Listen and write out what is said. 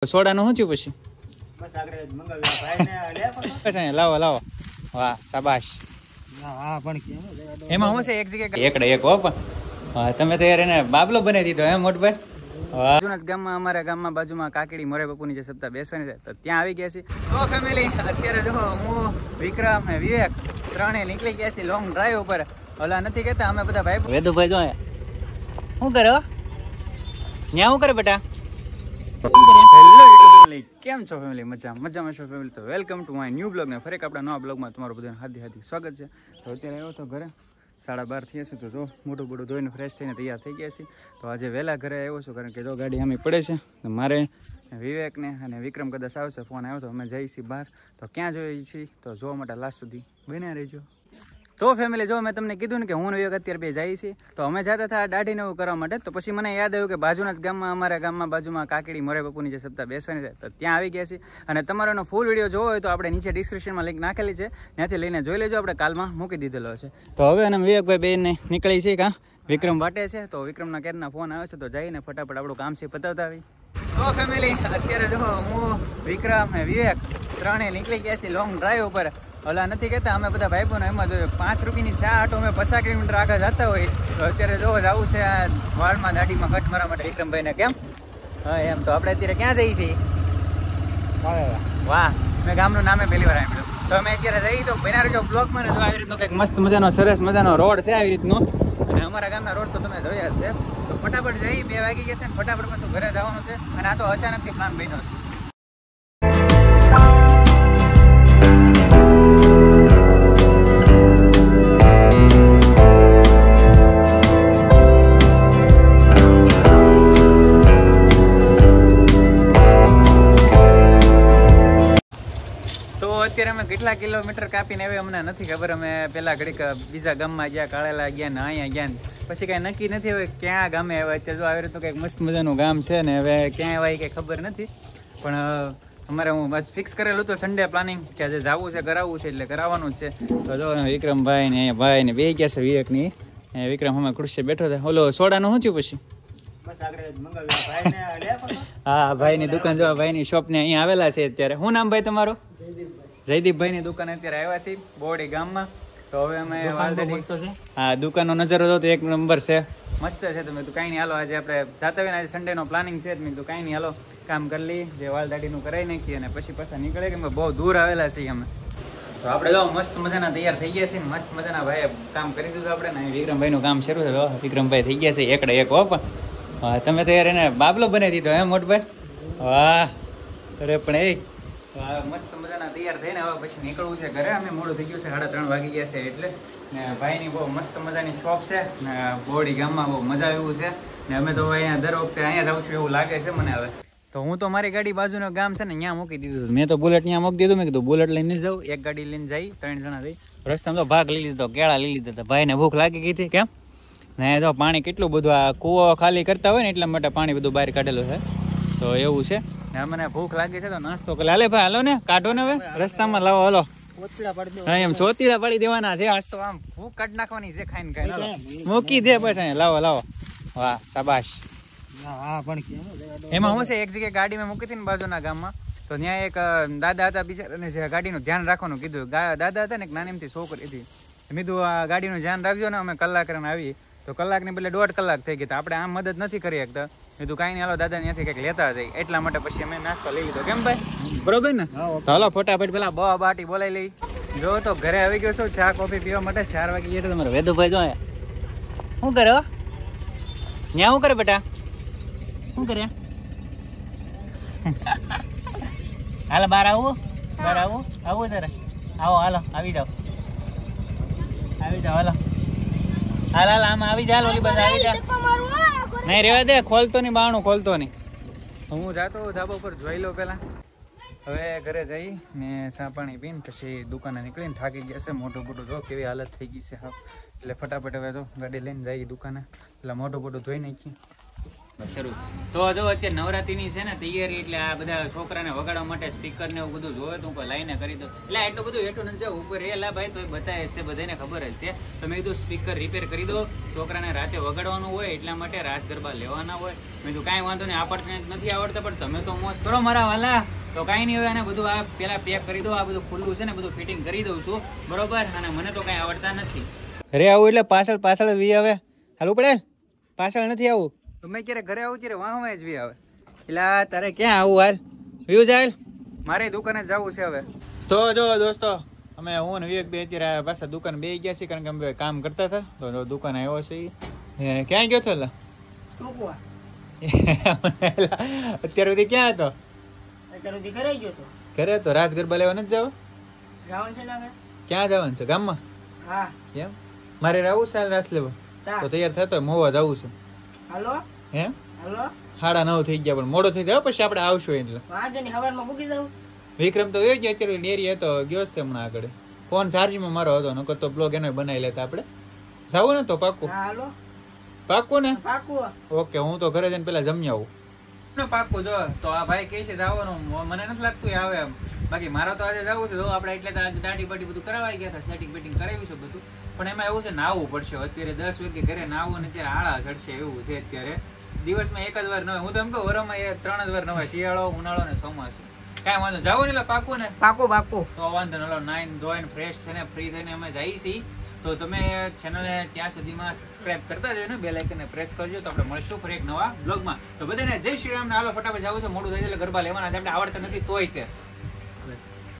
Soda નું શું થયું પછી લાવો લાવો વાહ શાબાશ એમાં શું છે એક જગ્યાએ એકડે એક હો પણ તમે તો યાર એને બાબલો બનાવી દીધો હે મોટભાઈ જુનાથ ગામમાં અમારા ગામમાં બાજુમાં કાકડી મોરે બાપુની જે સપ્તાહ બેસવાની છે તો ત્યાં આવી ગયા છે તો ફેમિલી અત્યારે જો હું વિક્રમ ને વિવેક ત્રણે નીકળી ગયા છે લોંગ ડ્રાઈવ ઉપર ઓલા નથી કેતા અમે બધા ભાઈ વેદુભાઈ જો શું કરે ન્યા શું કરે બેટા કેમ છો ફેમિલી મજામાં છો ફેમિલી તો welcome to my new blog ને ફરી આપણા નવા બ્લોગમાં તમારું બધાનું હાર્દિક હાર્દિક સ્વાગત છે તો અત્યારે આવ્યો તો ઘરે 12:30 થયા છે તો જો મોટું બોટું ધોઈને ફ્રેશ થઈને તૈયાર થઈ ગયા છે તો આજે વહેલા ઘરે આવ્યો છું કારણ કે જો ગાડી અમે પડે છે મારે વિવેકને અને વિક્રમ કદાચ આવશે ફોન આવ્યો તો અમે જઈએ છીએ બહાર તો ક્યાં જોઈએ છીએ તો જોવા માટે લાસ્ટ સુધી બન્યા રહેજો તો ફેમિલી જો મેં તમને કીધું ને કે હું વિવેક અત્યારે બે જાય છે તો અમે જતા હતા દાઢીને એવું કરવા માટે તો પછી મને યાદ આવ્યું કે બાજુના જ ગામમાં અમારા ગામમાં બાજુમાં કાકડી મોરે બાપુની જે સપ્તાહ બેસવાની છે તો ત્યાં આવી ગયા છે અને તમારો એનો ફૂલ વિડીયો જોવો હોય તો આપણે નીચે ડિસ્ક્રિપ્શનમાં લિંક નાખેલી છે ત્યાંથી લઈને જોઈ લેજો આપણે કાલમાં મૂકી દીધેલો છે તો હવે અને વિવેકભાઈ બેને નીકળી છે કાં વિક્રમ વાટે છે તો વિક્રમના કેરના ફોન આવે છે તો જઈને ફટાફટ આપણું કામ છે પતાવતા આવી તો ફેમિલી અત્યારે જો હું વિક્રમ ને વિવેક ત્રણે નીકળી ગયા છીએ લોંગ ડ્રાઈવ ઉપર ઓલા નથી કહેતા અમે બધા ભાઈ બોને એમાં જોઈએ 5 રૂપિયાની ચા આટો અમે 50 કિલોમીટર આગળ જતા હોય તો અત્યારે જો જવું છે આ વાળમાં દાઢીમાં કટ મારવા માટે વિક્રમભાઈને કેમ હા એમ તો આપણે અત્યારે ક્યાં જઈએ છીએ વાહ મેં ગામનું નામે પહેલી વાર આપ્યું તો અમે અત્યારે જઈએ તો બના રહેજો બ્લોગમાં ને જો આવી રીતનો કંઈક મસ્ત મજાનો સરસ મજાનો રોડ છે આવી રીતનો અને અમારા ગામના રોડ તો તમે જોયા હશે તો ફટાફટ જઈ 2 વાગી ગયા છે ને ફટાફટ પાછું ઘરે જવાનું છે અને આ તો અચાનકથી પ્લાન બન્યો છે અત્યારે અમે કેટલા કિલોમીટર કાપીને હવે અમને નથી ખબર અમે પેલા ઘડીક બીજા ગામમાં ગયા કાળેલા ગયા ને અહીંયા ગયા પછી કઈ નક્કી નથી હવે ક્યાં ગામે આવ્યા અત્યારે જો આવી રીતનું કંઈક મસ્ત મજાનું ગામ છે ને હવે ક્યાં આવ્યા કઈ ખબર નથી પણ અમારે હું બસ ફિક્સ કરેલું હતું સન્ડે પ્લાનિંગ કે આજે જવું છે કરાવવું છે એટલે કરાવવાનું જ છે તો જો વિક્રમભાઈ ને અહીંયા ભાઈ ને બે ગયા છે વિવેકની વિક્રમ અમે ખુરશી બેઠો છે ઓલો સોડાનું શું થયું પછી હા ભાઈની દુકાન જો ભાઈની શોપ ને અહીંયા આવેલા છે અત્યારે શું નામ ભાઈ તમારું જયદીપભાઈ ની દુકાન અત્યારે આવ્યા છે બોડી ગામમાં તો હવે અમે હા દુકાનનો નજારો જો તો એક નંબર છે મસ્ત છે તો મેં તો કાંઈ નહીં હાલો આજે આપણે જાતા હોય ને આજે સન્ડે નો પ્લાનિંગ છે મેં તો કાંઈ નહીં હાલો કામ કરી લઈએ જે વાલ દાઢીનું કરાવી નાખીએ અને પછી પાછા નીકળે કેમ કે બહુ દૂર આવેલા છીએ અમે તો આપણે જો મસ્ત મજાના તૈયાર થઈ ગયા છે મસ્ત મજાના ભાઈ કામ કરી દીધું આપણે ને વિક્રમભાઈ નું કામ શરૂ છે વિક્રમભાઈ થઈ ગયા છે એકડે એક હો પણ તમે તો યાર એને બાબલો બનાવી દીધો હે મોટભાઈ વાહ અરે પણ એ મસ્ત મજાના તૈયાર થઈને હવે પછી નીકળવું છે ઘરે અમે મોડું થઈ ગયું છે 3:30 વાગી ગયા છે એટલે ને ભાઈની બહુ મસ્ત મજાની શોપ છે ને બોડી ગામમાં બહુ મજા આવ્યું છે ને અમે તો અહીંયા દર વખતે અહીંયા જાઉં છું એવું લાગે છે મને હવે તો હું તો મારી ગાડી બાજુનું ગામ છે ને ત્યાં મૂકી દીધું મેં તો બુલેટ ત્યાં મૂકી દીધું મેં કીધું બુલેટ લઈને જાઉં એક ગાડી લઈને જઈ 3 જણા જઈ રસ્તામાં તો ભાગ લઈ લીધો કેળા લઈ લીધા હતા ભાઈને ભૂખ લાગી ગઈ હતી કેમ ને જો પાણી કેટલું બધું આ કૂવો ખાલી કરતા હોય ને એટલા માટે પાણી બધું બહાર કાઢેલું છે તો એવું છે મને ભૂખ લાગી છે તો નાસ્તો કરે હાલે ભાઈ હાલો ને કાઢો ને હવે રસ્તામાં લાવો હાલો એમ સોતીડા પાડી દેવાના છે આજ તો આમ ભૂખ કાઢ નાખવાની છે ખાઈને ખાઈને મૂકી દે બસ અહીંયા લાવો લાવો વાહ શાબાશ એમાં શું છે એક જગ્યાએ ગાડી મેં મૂકી હતી ને બાજુના ગામમાં તો ત્યાં એક દાદા હતા બિચારાને જે ગાડીનું ધ્યાન રાખવાનું કીધું દાદા હતા ને એક નાની એમથી છોકરી હતી મેં કીધું આ ગાડીનું ધ્યાન રાખજો ને અમે કલાક કરીને આવી તો કલાકની બદલે 1.5 કલાક થઈ ગઈ તો આપણે આમ મદદ નથી કરી શકતા કીધું કાંઈ નહીં હાલો દાદા ત્યાંથી કંઈક લેતા જઈએ એટલા માટે પછી અમે નાસ્તો લઈ લીધો કેમ ભાઈ બરોબર ને હાલો ફટાફટ પેલા બહુ બાટી બોલાવી લઈ જો તો ઘરે આવી ગયો છું ચા કોફી પીવા માટે 4 વાગી ગયા તમારે વેદુભાઈ જો શું કરે ન્યા શું કરે બેટા શું કરે હાલો બહાર આવું આવું તારે આવો હાલો આવી જાઓ હાલો હાલ આમ આવી જા ઓલી બધા આવી જા નહીં રેવા દે ખોલતો નહીં બાણું ખોલતો નહીં હું જાતો ધાબા ઉપર જોઈ લો પેલા હવે ઘરે જઈ ને ચા પાણી પીને પછી દુકાને નીકળીને થાકી ગયા છે મોટું મોટું જો કેવી હાલત થઈ ગઈ છે હા એટલે ફટાફટ હવે તો ગાડી લઈને જઈએ દુકાને એટલે મોટું મોટું ધોઈ નાખીએ શરૂ તો જો અત્યારે નવરાત્રીની છે ને તૈયારી, એટલે આ બધા છોકરાને વગાડવા માટે સ્પીકર ને એવું બધું જોવે તો હું લાઈને કરી દઉં. એટલે એટલું બધું હેઠું નથી જાવ ઉપર એલા ભાઈ તો બતાવે છે, બધાને ખબર જ છે. તો મેં કીધું સ્પીકર રિપેર કરી દો, છોકરાને રાતે વગાડવાનું હોય એટલા માટે રાસ ગરબા લેવાના હોય. મેં કીધું કાંઈ વાંધો નહીં, આપણને નથી આવડતા પણ તમે તો મોજ કરો મારા વાલા. તો કાંઈ નહીં, હવે આને બધું આ પેલા પેક કરી દો, આ બધું ખુલ્લું છે ને બધું ફિટિંગ કરી દઉં છું બરોબર. અને મને તો કાંઈ આવડતા નથી. ઘરે આવું એટલે પાછળ જ વી આવે, હાલું પડે પાછળ નથી આવું. તમે ક્યારે ઘરે આવું ત્યારે વાહ જ વી આવે. એટલે તારે ક્યાં આવું, હાલ વ્યુ જાય, મારે દુકાને જવું છે હવે. તો જો દોસ્તો અમે હું ને વિવેક બે અત્યારે પાછા દુકાન બે ગયા છીએ, કારણ કે અમે કામ કરતા હતા. તો દુકાન આવ્યો છે. ક્યાં ગયો છો? અત્યાર સુધી ક્યાં હતો? ઘરે તો રાસ ગરબા લેવા નથી જવા? ક્યાં જવાનું છે? ગામમાં? એમ મારે આવું છે રાસ લેવા, તો તૈયાર થતો મોવા જવું છે. હે 9:30 થઈ ગયા, પણ મોડો થઈ જાય પછી આપણે આવશું. એટલે વિક્રમ તો ગયો અત્યારે ડેરી હતો, ગયો છે હમણાં આગળ. ફોન ચાર્જિંગમાં મારો હતો, નકર તો બ્લોગ એનો બનાવી લેતા આપણે. જાવું ને તો પાક્કું? પાક્કું ને? ઓકે, હું તો ઘરે જઈને પેલા જમી આવું. પાક્કું. જો તો આ ભાઈ કહે છે જવાનું, મને નથી લાગતું આવે એમ. બાકી મારા તો આજે જવું છે. જો આપણે એટલે દાઢી બાટી બધું કરાવાઈ ગયા હતા, સેટિંગ બેટિંગ કરાવ્યું છે બધું. પણ એમાં એવું છે નાવું પડશે. અત્યારે 10 વાગે ઘરે નાવું અને અત્યારે આળા ચડશે એવું છે. અત્યારે દિવસમાં એક જ વાર નવાય. હું તો એમ કહું વરમાં 3 જ વાર નવાય, શિયાળો, ઉનાળો ને ચોમાસું. કાંઈ વાંધો, જાવું ને એટલે પાકું ને? પાકું. તો વાંધો ન, નાઈન ધોઈને ફ્રેશ થઈને ફ્રી થઈને અમે જઈએ છીએ. તો તમે ચેનલને ત્યાં સુધીમાં સબસ્ક્રાઇબ કરતા જજો ને, બેલ આઇકનને પ્રેસ કરજો. તો આપણે મળશું ફરી એક નવા બ્લોગમાં. તો બધાને જય શ્રી રામ ને હાલો ફટાફટ જવું છે, મોડું થઈ જાય એટલે ગરબા લેવાના છે. આપણે આવડતા નથી તોય તે